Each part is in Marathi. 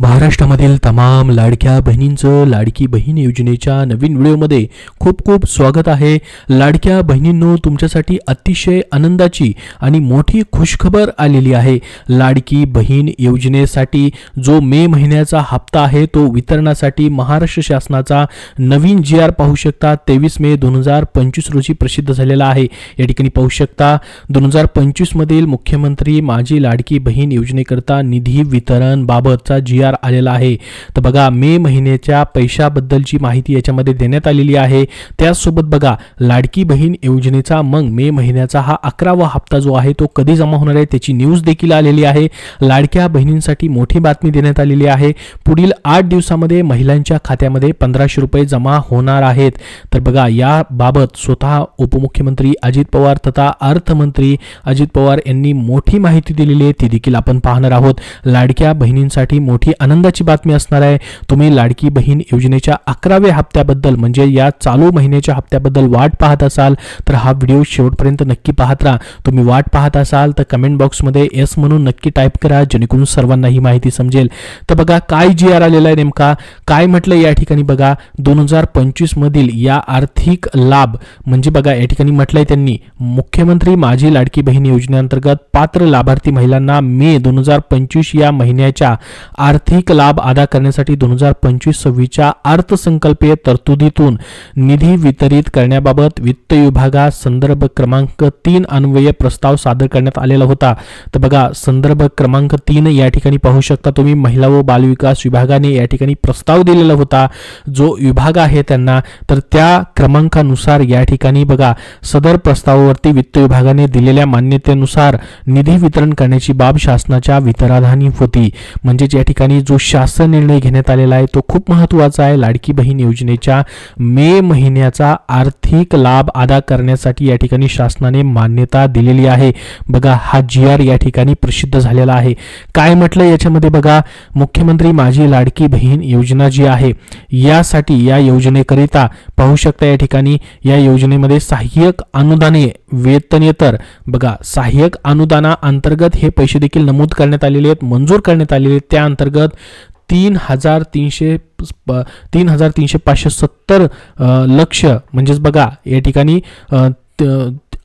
महाराष्ट्रामधील तमाम लाडक्या बहिणींचं लाडकी बहीण योजनेच्या नवीन व्हिडिओमध्ये खूप खूप स्वागत आहे। लाडक्या बहिणींनो, तुमच्यासाठी अतिशय आनंदाची आणि मोठी खुशखबर आलेली आहे। लाडकी बहीण योजनेसाठी जो मे महिन्याचा हप्ता आहे तो वितरणासाठी महाराष्ट्र शासनाचा नवीन GR पाहू शकता 23 मे 2025 रोजी प्रसिद्ध झालेला आहे। या ठिकाणी पाहू शकता 2025 मधील मुख्यमंत्री माझी लाडकी बहीण योजनेकरता निधी वितरण बाबतचा GR आलेला आहे। तर बघा, मे महिन्याच्या पैशाबद्दलची माहिती याच्यामध्ये देण्यात आलेली आहे। त्यासोबत बघा, लाडकी बहीण योजनेचा मग मे महिन्याचा हा 11वा हप्ता जो आहे तो कधी जमा होणार आहे त्याची न्यूज देखील आलेली आहे। लाडक्या बहिणींसाठी मोठी बातमी देण्यात आलेली आहे। पुढील 8 दिवसांमध्ये महिलांच्या खात्यामध्ये 1500 रुपये जमा होणार आहेत। तर बघा, या बाबत स्वतः उपमुख्यमंत्री अजित पवार तथा अर्थमंत्री अजित पवार यांनी मोठी माहिती दिलेली आहे, ती देखील आपण पाहणार आहोत। लाडक्या बहिणींसाठी मोठी आनंदाची बातमी असणार आहे। तुम्ही लाडकी बहीण योजनेच्या 11व्या हप्त्याबद्दल म्हणजे या चालू महिन्याच्या हप्त्याबद्दल वाट पाहत असाल तर हा व्हिडिओ शेवटपर्यंत नक्की पाहत राहा। तुम्ही वाट पाहत असाल तर कमेंट बॉक्समध्ये S म्हणून नक्की टाईप करा, जेणेकरून सर्वांना ही माहिती समजेल। तर बघा, काय GR आलेला आहे, नेमका काय म्हटलं या ठिकाणी बघा, 2025 मधील या आर्थिक लाभ म्हणजे बघा या ठिकाणी म्हटलंय त्यांनी, मुख्यमंत्री माझी लाडकी बहीण योजनेअंतर्गत पात्र लाभार्थी महिलांना मे 2025 या महिन्याच्या आर्थिक लाभ अदा करण्यासाठी 2025-26च्या अर्थसंकल्पीय तरतुदीतून निधी वितरित करण्याबाबत वित्त विभागास संदर्भ क्रमांक 3 अन्वये प्रस्ताव सादर करण्यात आलेला होता। तर बघा, संदर्भ क्रमांक 3 या ठिकाणी पाहू शकता तुम्ही, महिला व बालविकास विभागाने या ठिकाणी प्रस्ताव दिलेला होता जो विभाग आहे त्यांना। तर त्या क्रमांकानुसार या ठिकाणी बघा, सदर प्रस्तावावरती वित्त विभागाने दिलेल्या मान्यतेनुसार निधी वितरण करण्याची बाब शासनाच्या वितराधानी होती। म्हणजे या ठिकाणी जो शासन निर्णय घेण्यात आलेला आहे तो खूप महत्त्वाचा आहे। लाडकी बहीण योजनेच्या मे महिन्याचा आर्थिक लाभ अदा करण्यासाठी या ठिकाणी शासनाने मान्यता दिलेली आहे। बघा, हा GR या ठिकाणी प्रसिद्ध झालेला आहे। काय म्हटलं याच्यामध्ये बघा, मुख्यमंत्री माझी लाडकी बहीण योजना जी आहे यासाठी या योजनेकरिता पाहू शकता या ठिकाणी या योजनेमध्ये सहाय्यक अनुदाने वेतनेतर बघा, सहाय्यक अनुदाना अंतर्गत हे पैसे देखील नमूद करण्यात आलेले आहेत, मंजूर करण्यात आलेले आहेत। त्या अंतर्गत 3,370 लक्ष म्हणजेच बघा या ठिकाणी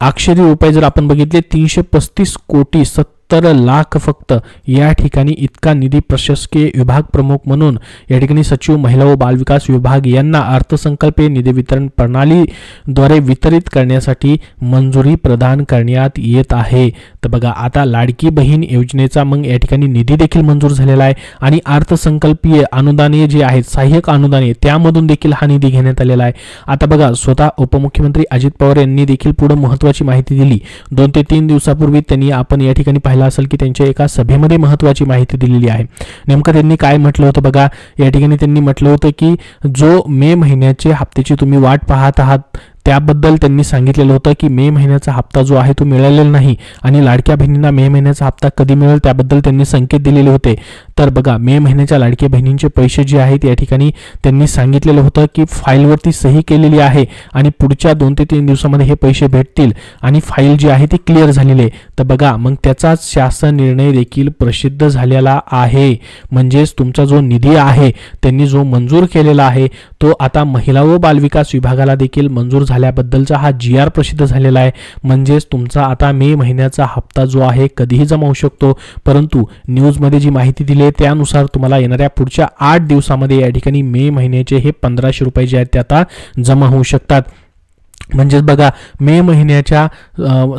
अक्षरी रुपये जर आपण बघितले 335 कोटी 70 लाख फक्त या ठिकाणी इतका निधी प्रशासकीय विभाग प्रमुख म्हणून या ठिकाणी सचिव महिला व बालविकास विभाग यांना अर्थसंकल्पीय निधी वितरण प्रणालीद्वारे वितरित करण्यासाठी मंजुरी प्रदान करण्यात येत आहे। तर बघा, आता लाडकी बहीण योजनेचा मग या ठिकाणी निधी देखील मंजूर झालेला आहे आणि अर्थसंकल्पीय अनुदाने जे आहेत सहाय्यक अनुदाने त्यामधून देखील हा निधी घेण्यात आलेला आहे। आता बघा, स्वतः उपमुख्यमंत्री अजित पवार यांनी देखील पुढे महत्त्वाची माहिती दिली। 2 ते 3 दिवसापूर्वी त्यांनी आपण या ठिकाणी असेल की त्यांच्या एका सभेमध्ये महत्त्वाची माहिती दिलेली आहे। नेमकं त्यांनी काय म्हटलं होतं बघा, या ठिकाणी त्यांनी म्हटलं होतं की जो मे महिन्याचे हप्त्याची तुम्ही वाट पाहत आहात त्याबद्दल त्यांनी सांगितलेलं होतं की मे महिन्याचा हप्ता जो आहे तो मिळालेला नाही आणि लाडक्या बहिणींना मे महिन्याचा हप्ता कधी मिळेल त्याबद्दल त्यांनी संकेत दिलेले होते। तर बघा, मे महिन्याच्या लाडक्या बहिणींचे पैसे जे आहेत या ठिकाणी त्यांनी सांगितलेलं होतं की फाईलवरती सही केलेली आहे आणि पुढच्या 2 ते 3 दिवसामध्ये हे पैसे भेटतील आणि फाईल जी आहे ती क्लिअर झालेली आहे। तर बघा, मग त्याचाच शासन निर्णय देखील प्रसिद्ध झालेला आहे। म्हणजेच तुमचा जो निधी आहे त्यांनी जो मंजूर केलेला आहे तो आता महिला व बालविकास विभागाला देखील मंजूर झाल्याबद्दलचा हा GR प्रसिद्ध झालेला आहे। म्हणजेच तुमचा आता मे महिन्याचा हप्ता जो आहे कधीही जमा होऊ शकतो, परंतु न्यूजमध्ये जी माहिती दिली आहे त्यानुसार तुम्हाला येणाऱ्या पुढच्या 8 दिवसामध्ये या ठिकाणी मे महिन्याचे हे 1500 रुपये जे आहेत ते आता जमा होऊ शकतात। म्हणजे बघा, मे महिन्याच्या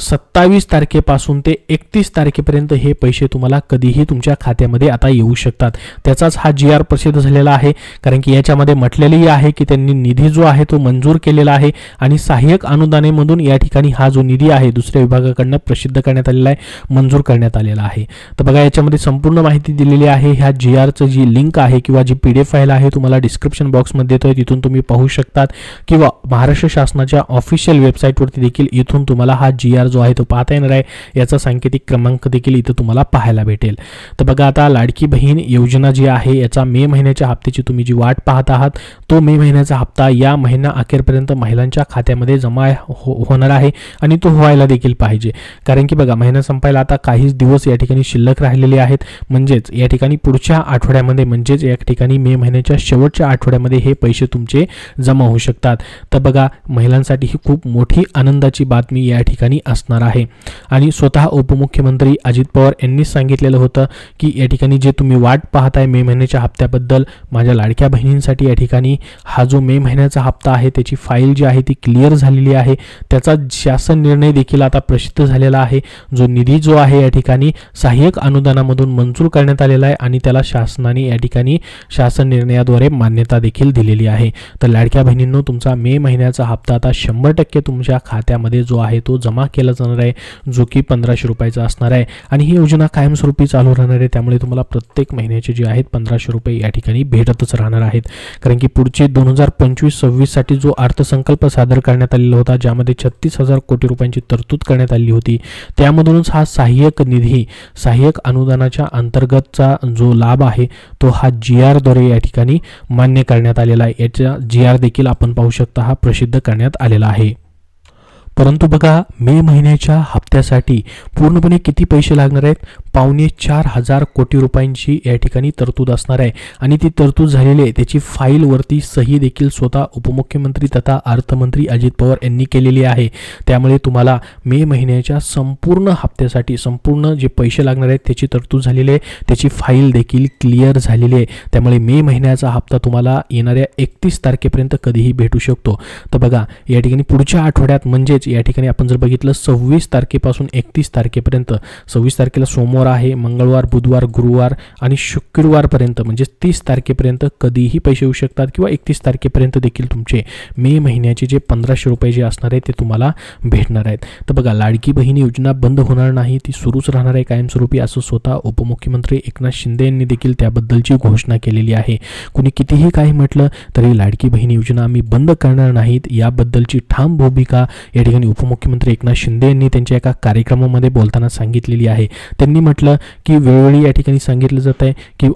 27 तारखेपासून ते 31 तारखेपर्यंत हे पैसे तुम्हाला कधीही तुमच्या खात्यामध्ये आता येऊ शकतात। त्याचाच हा GR प्रसिद्ध झालेला आहे, कारण की याच्यामध्ये म्हटलेलेही आहे की त्यांनी निधी जो आहे तो मंजूर केलेला आहे आणि सहाय्यक अनुदानेमधून या ठिकाणी हा जो निधी आहे दुसऱ्या विभागाकडून प्रसिद्ध करण्यात आलेला आहे, मंजूर करण्यात आलेला आहे। तर बघा, याच्यामध्ये संपूर्ण माहिती दिलेली आहे। ह्या GRचं जी लिंक आहे किंवा जी PDF फाईल आहे तुम्हाला डिस्क्रिप्शन बॉक्समध्ये देतोय, तिथून तुम्ही पाहू शकतात किंवा महाराष्ट्र शासनाच्या ऑफिशियल वेबसाईटवरती देखील इथून तुम्हाला हा GR जो आहे तो पाहता येणार आहे. याचा सांकेतिक क्रमांक देखील इथं तुम्हाला पाहायला भेटेल. तर बघा आता लाडकी बहीण योजना जी आहे याचा मे महिन्याच्या हप्त्याची तुम्ही जी वाट पाहत आहात, तो मे महिन्याचा हप्ता या महिना अखेरपर्यंत महिलांच्या खात्यामध्ये जमा होणार आहे आणि तो व्हायला देखील पाहिजे. कारण की बघा महिना संपायला आता काहीच दिवस या ठिकाणी शिल्लक राहिलेले आहेत. म्हणजेच या ठिकाणी पुढच्या आठवड्यामध्ये म्हणजेच या ठिकाणी मे महिन्याच्या शेवटच्या आठवड्यामध्ये हे पैसे तुमचे जमा होऊ शकतात. तर बघा महिलांसाठी ही खूप मोठी आनंदाची बातमी या ठिकाणी असणार आहे. आणि स्वतः उपमुख्यमंत्री अजित पवार यांनी सांगितलेलं होतं की या ठिकाणी जे तुम्ही वाट पाहताय मे महिन्याच्या हप्त्याबद्दल, माझ्या लाडक्या बहिणींसाठी या ठिकाणी हा जो मे महिन्याचा हप्ता आहे त्याची फाईल जी आहे ती क्लिअर झालेली आहे. त्याचा शासन निर्णय देखील आता प्रसिद्ध झालेला आहे. जो निधी जो आहे या ठिकाणी सहाय्यक अनुदानामधून मंजूर करण्यात आलेला आहे आणि त्याला शासनाने या ठिकाणी शासन निर्णयाद्वारे मान्यता देखील दिलेली आहे. तर लाडक्या बहिणींनो, तुमचा मे महिन्याचा हप्ता आता 100% तुमच्या खात्यामध्ये जो आहे तो जमा केला जाणार आहे, जो की 1500 रुपयाचा असणार आहे. आणि ही योजना कायमस्वरूपी चालू राहणार आहे. त्यामुळे तुम्हाला प्रत्येक महिन्याचे जे आहेत 1500 रुपये या ठिकाणी भेटतच राहणार आहेत. कारण की पुढचे 2025-26 साठी जो अर्थसंकल्प सादर करण्यात आलेला होता, ज्यामध्ये 36,000 कोटी रुपयांची तरतूद करण्यात आली होती, त्यामधूनच हा सहाय्यक निधी, सहाय्यक अनुदानाच्या अंतर्गतचा जो लाभ आहे तो हा GR द्वारे या ठिकाणी मान्य करण्यात आलेला आहे. याचा GR देखील आपण पाहू शकता हा प्रसिद्ध करण्यात आलेला आहे. परंतु बघा मे महिन्याच्या हप्त्यासाठी पूर्णपणे किती पैसे लागणार आहेत? 4.25 कोटी रुपयांची या ठिकाणी तरतूद असणार आहे. आणि ती तरतूद झालेली आहे त्याची फाईलवरती सही देखील स्वतः उपमुख्यमंत्री तथा अर्थमंत्री अजित पवार यांनी केलेली आहे. त्यामुळे तुम्हाला मे महिन्याच्या संपूर्ण हप्त्यासाठी संपूर्ण जे पैसे लागणार आहेत त्याची तरतूद झालेली आहे, त्याची फाईल देखील क्लिअर झालेली आहे. त्यामुळे मे महिन्याचा हप्ता तुम्हाला येणाऱ्या 31 तारखेपर्यंत कधीही भेटू शकतो. तर बघा या ठिकाणी पुढच्या आठवड्यात म्हणजेच या ठिकाणी आपण जर बघितलं 26 तारखेपासून 31 तारखेपर्यंत, 26 तारखेला सोमवार आहे, मंगळवार, बुधवार, गुरुवार आणि शुक्रवारपर्यंत म्हणजे 30 तारखेपर्यंत कधीही पैसे येऊ शकतात किंवा 31 तारखेपर्यंत देखील तुमचे मे महिन्याचे जे 1500 रुपये जे असणार आहे ते तुम्हाला भेटणार आहेत. तर बघा लाडकी बहीण योजना बंद होणार नाही, ती सुरूच राहणार आहे कायमस्वरूपी, असं स्वतः उपमुख्यमंत्री एकनाथ शिंदे यांनी देखील त्याबद्दलची घोषणा केलेली आहे. कुणी कितीही काही म्हटलं तरी लाडकी बहीण योजना आम्ही बंद करणार नाहीत, याबद्दलची ठाम भूमिका या ठिकाणी उपमुख्यमंत्री एकनाथ शिंदे यांनी त्यांच्या एका कार्यक्रमामध्ये बोलताना सांगितलेली आहे. त्यांनी म्हटलं की वेळोवेळी या ठिकाणी सांगितलं जात आहे की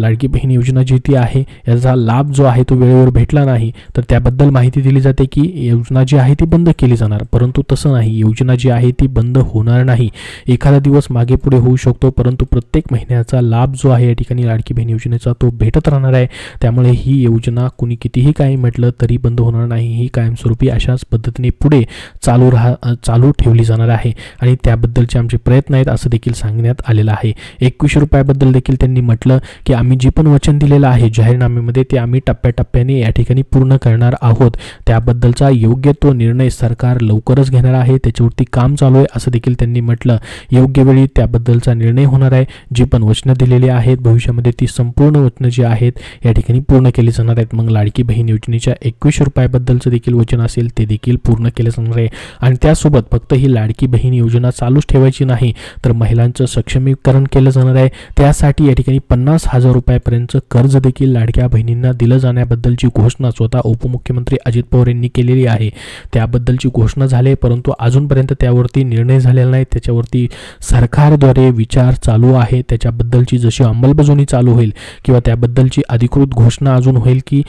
लाडकी बहीण योजना जी ती आहे याचा लाभ जो आहे तो वेळेवर भेटला नाही तर त्याबद्दल माहिती दिली जाते की योजना जी आहे ती बंद केली जाणार. परंतु तसं नाही, योजना जी आहे ती बंद होणार नाही. एखादा दिवस मागे पुढे होऊ शकतो, परंतु प्रत्येक महिन्याचा लाभ जो आहे या ठिकाणी लाडकी बहीण योजनेचा तो भेटत राहणार आहे. त्यामुळे ही योजना कुणी कितीही काही म्हटलं तरी बंद होणार नाही, ही कायमस्वरूपी अशाच पद्धतीने पुढे चालू ठेवली जाणार आहे आणि त्याबद्दलचे आमचे प्रयत्न आहेत असं देखील सांगण्यात आलेलं आहे. 21 रुपयाबद्दल देखील त्यांनी म्हटलं की आम्ही जी पण वचन दिलेलं आहे जाहीरनाम्यामध्ये ते आम्ही टप्प्याटप्प्याने या ठिकाणी पूर्ण करणार आहोत. त्याबद्दलचा योग्य तो निर्णय सरकार लवकरच घेणार आहे, त्याच्यावरती काम चालू आहे असं देखील त्यांनी म्हटलं. योग्य वेळी त्याबद्दलचा निर्णय होणार आहे. जी पण वचनं दिलेली आहेत भविष्यामध्ये ती संपूर्ण वचनं जी आहेत या ठिकाणी पूर्ण केली जाणार आहेत. मग लाडकी बहीण योजनेच्या 21 रुपयाबद्दलचं देखील वचन असेल ते देखील पूर्ण केले जाणार आहे. आणि त्यासोबत फक्त ही लाडकी बहीण योजना चालूच ठेवायची नाही तर महिलांचं सक्षमीकरण केलं जाणार आहे. त्यासाठी या ठिकाणी 50,000 रुपयापर्यंतचं कर्ज देखील लाडक्या बहिणींना दिलं जाण्याबद्दलची घोषणा स्वतः उपमुख्यमंत्री अजित पवार यांनी केलेली आहे. त्याबद्दलची घोषणा झाली परंतु अजूनपर्यंत त्यावरती निर्णय झालेला नाही. त्याच्यावरती सरकारद्वारे विचार चालू आहे. त्याच्याबद्दलची जशी अंमलबजावणी चालू होईल किंवा त्याबद्दलची अधिकृत घोषणा अजून होईल की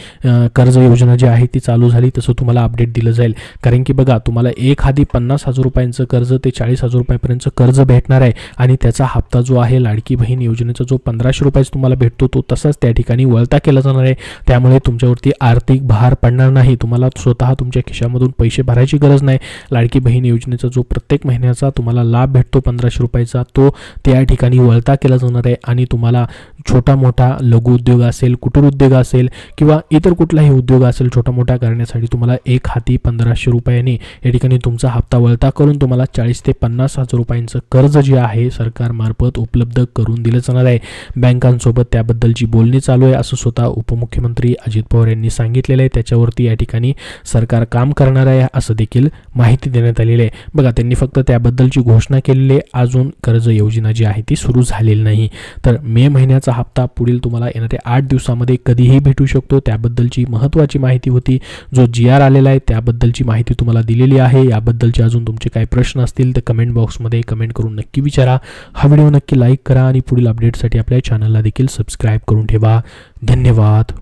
कर्ज योजना जी आहे ती चालू झाली तसं तुम्हाला अपडेट दिलं जाईल. कारण की बघा तुम्हाला एखादी 50,000 रुपयांचं कर्ज ते 40,000 रुपयापर्यंतचं कर्ज भेटणार आहे आणि त्याचा हप्ता जो आहे लाडकी बहीण योजनेचा जो 1500 रुपयाचा तुम्हाला भेटतो तो तसाच त्या ठिकाणी वळता केला जाणार आहे. त्यामुळे तुमच्यावरती आर्थिक भार पडणार नाही. तुम्हाला स्वतः तुमच्या खिशामधून पैसे भरायची गरज नाही. लाडकी बहीण योजनेचा जो प्रत्येक महिन्याचा तुम्हाला लाभ भेटतो 1500 रुपयाचा तो त्या ठिकाणी वळता केला जाणार आहे आणि तुम्हाला छोटा मोठा लघु उद्योग असेल, कुटीर उद्योग असेल किंवा इतर कुठलाही उद्योग असेल छोटा मोठा करण्यासाठी तुम्हाला एक हाती 1500 रुपयाने या ठिकाणी तुमचा हप्ता वळता करून तुम्हाला 40,000 ते 50,000 रुपयांचं कर्ज जे आहे सरकार मार्फत उपलब्ध करून दिलं जाणार आहे. बँकांसोबत त्याबद्दलची बोलणी चालू आहे असं स्वतः उपमुख्यमंत्री अजित पवार यांनी सांगितलेलं आहे. त्याच्यावरती या ठिकाणी सरकार काम करणार आहे असं देखील माहिती देण्यात आलेली आहे. बघा, त्यांनी फक्त त्याबद्दलची घोषणा केलेली आहे, अजून कर्ज योजना जी आहे ती सुरू झालेली नाही. तर मे महिन्याचा हप्ता पुढील तुम्हाला येणाऱ्या 8 दिवसामध्ये कधीही भेटू शकतो. त्याबद्दलची महत्त्वाची माहिती होती. जो GR आलेला आहे त्याबद्दलची माहिती तुम्हाला दिलेली आहे. याबद्दलचे अजून तुमचे काही प्रश्न असतील तर कमेंट बॉक्समध्ये कमेंट करून नक्की विचारा. हा व्हिडिओ नक्की लाईक करा आणि पुढील अपडेटसाठी आपल्या चॅनलला देखील सबस्क्राईब करून ठेवा. धन्यवाद.